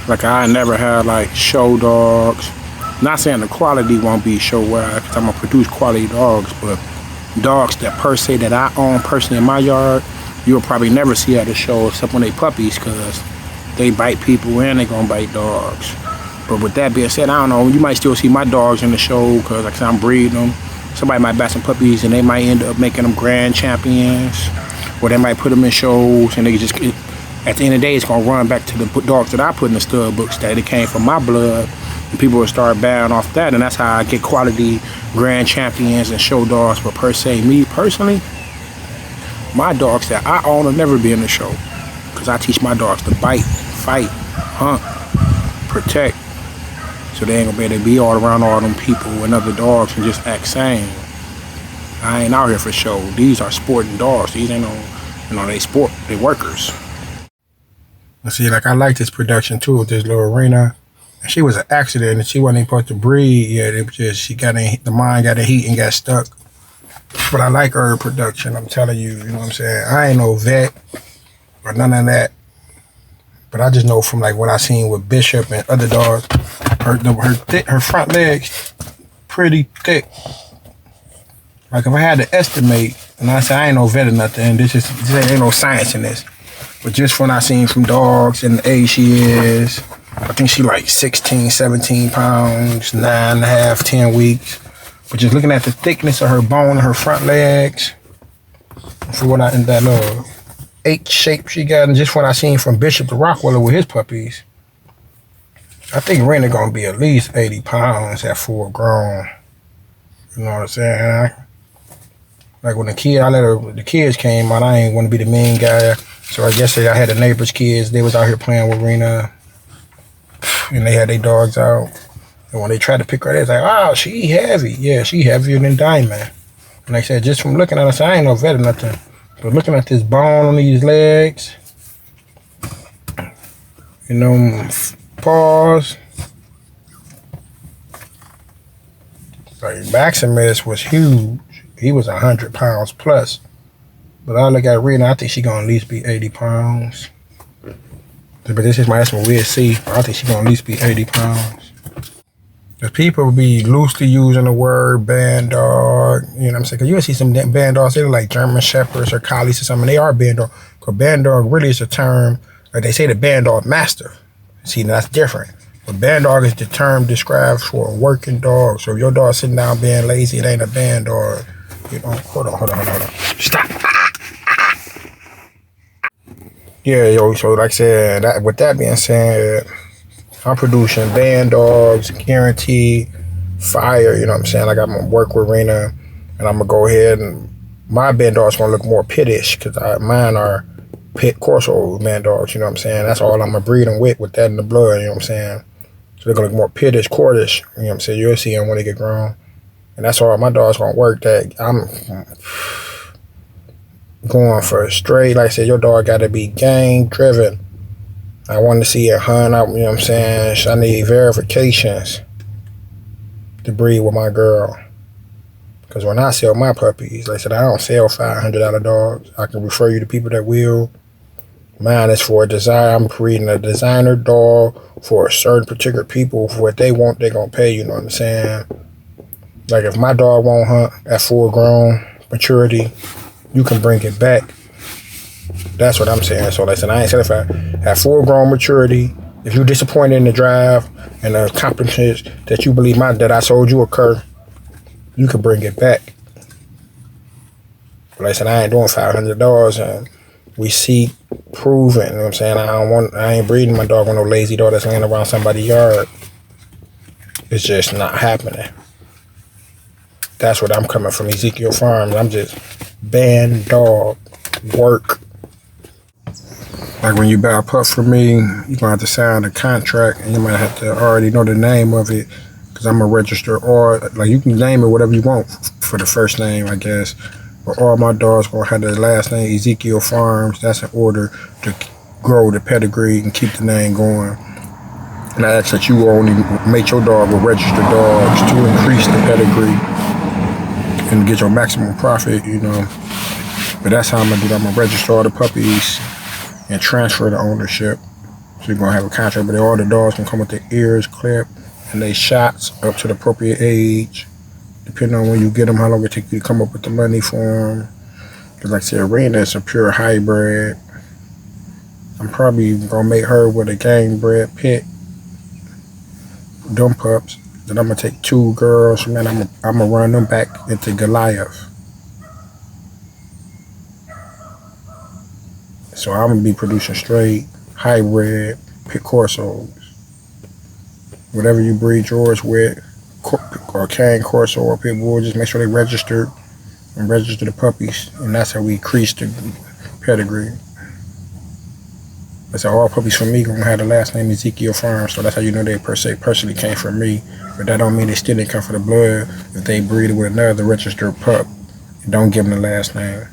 Like I never had like show dogs. Not saying the quality won't be show wide, because I'm gonna produce quality dogs, but dogs that per se that I own personally in my yard, you'll probably never see at a show except when they puppies, because they bite people and they gonna bite dogs. But with that being said, I don't know, you might still see my dogs in the show, because like I said, I'm breeding them. Somebody might buy some puppies and they might end up making them grand champions, or they might put them in shows and they just, at the end of the day, it's gonna run back to the dogs that I put in the stud books that it came from my blood, and people will start buying off that, and that's how I get quality grand champions and show dogs. But per se, me personally, my dogs that I own will never be in the show, because I teach my dogs to bite, fight, hunt, protect, so they ain't gonna be able to be all around all them people and other dogs and just act same. I ain't out here for show. These are sporting dogs. These ain't no, they sport, they workers. See, like I like this production too with this little Rena. She was an accident and she wasn't even supposed to breed yet. It was just, the mind got a heat and got stuck. But I like her production, I'm telling you, you know what I'm saying? I ain't no vet or none of that. But I just know from like what I seen with Bishop and other dogs, her front legs pretty thick. Like if I had to estimate, and I say I ain't no vet or nothing, this ain't no science in this. But just from what I seen from dogs and the age she is, I think she like 16, 17 pounds, 9.5, 10 weeks. But just looking at the thickness of her bone and her front legs, for what in that little H shape she got, and just what I seen from Bishop the Rottweiler with his puppies, I think Rena gonna be at least 80 pounds at full grown. You know what I'm saying? Like when the kids came out, I ain't want to be the main guy. So I guess I had the neighbor's kids. They was out here playing with Rena, and they had their dogs out. And when they tried to pick her, they was like, "Oh, she heavy." Yeah, she heavier than Diamond. And they said, just from looking at her, I said, I ain't no vet or nothing, but looking at this bone on these legs, you know, paws, like Maximus was huge. He was 100 pounds plus. But I look at Rena, I think she gonna at least be 80 pounds. But this is my estimate, we'll see. I think she gonna at least be 80 pounds. Because people be loosely using the word band dog, you know what I'm saying? Because you'll see some band dogs, they look like German Shepherds or Collies or something. They are band dog. Because band dog really is a term, like they say the band dog master. See, that's different. But band dog is the term described for a working dog. So if your dog's sitting down being lazy, it ain't a band dog. You know, hold on. Stop. Yeah, yo, so like I said, with that being said, I'm producing band dogs, guaranteed, fire, you know what I'm saying? Like I'm gonna work with Rena, and I'm gonna go ahead and, my band dogs gonna look more pittish, because mine are pit corso band dogs, you know what I'm saying? That's all I'm gonna breed them with that in the blood, you know what I'm saying? So they're gonna look more pittish, courtish, you know what I'm saying? You'll see them when they get grown. And that's all my dogs gonna work. That I'm going for straight. Like I said, your dog gotta be gang driven. I want to see it hunt out, you know what I'm saying? I need verifications to breed with my girl. Because when I sell my puppies, like I said, I don't sell $500 dogs. I can refer you to people that will. Mine is for a desire. I'm breeding a designer dog for a certain particular people. For what they want, they're gonna pay, you know what I'm saying? Like if my dog won't hunt at full grown maturity, you can bring it back. That's what I'm saying. So like I said, I ain't said if at full grown maturity, if you're disappointed in the drive and the accomplishments that you believe that I sold you occur, you can bring it back. But like I said, I ain't doing $500 and we see proven, you know what I'm saying? I ain't breeding my dog with no lazy dog that's laying around somebody's yard. It's just not happening. That's what I'm coming from, Ezekiel Farms. I'm just band dog work. Like when you buy a pup from me, you're gonna have to sign a contract, and you might have to already know the name of it, because I'm gonna register, or like you can name it whatever you want for the first name, I guess. But all my dogs gonna have the last name Ezekiel Farms. That's in order to grow the pedigree and keep the name going. And I ask that you only make your dog with registered dogs to increase the pedigree and get your maximum profit, you know. But that's how I'm gonna do that. I'm gonna register all the puppies and transfer the ownership. So you're gonna have a contract, but all the dogs can come with their ears clipped and they shots up to the appropriate age, depending on when you get them, how long it take you to come up with the money for them. Cause like I said, Rena is a pure hybrid. I'm probably gonna make her with a gang bred pit, them pups. Then I'm gonna take 2 girls, and then I'm gonna run them back into Goliath. So I'm gonna be producing straight hybrid pit corsos. Whatever you breed yours with, or cane corso or pit bull, just make sure they registered and register the puppies, and that's how we increase the pedigree. That's how all puppies from me gonna have the last name Ezekiel Farms, so that's how you know they personally came from me. But that don't mean they still didn't come from the blood. If they breed with another registered pup, don't give them the last name.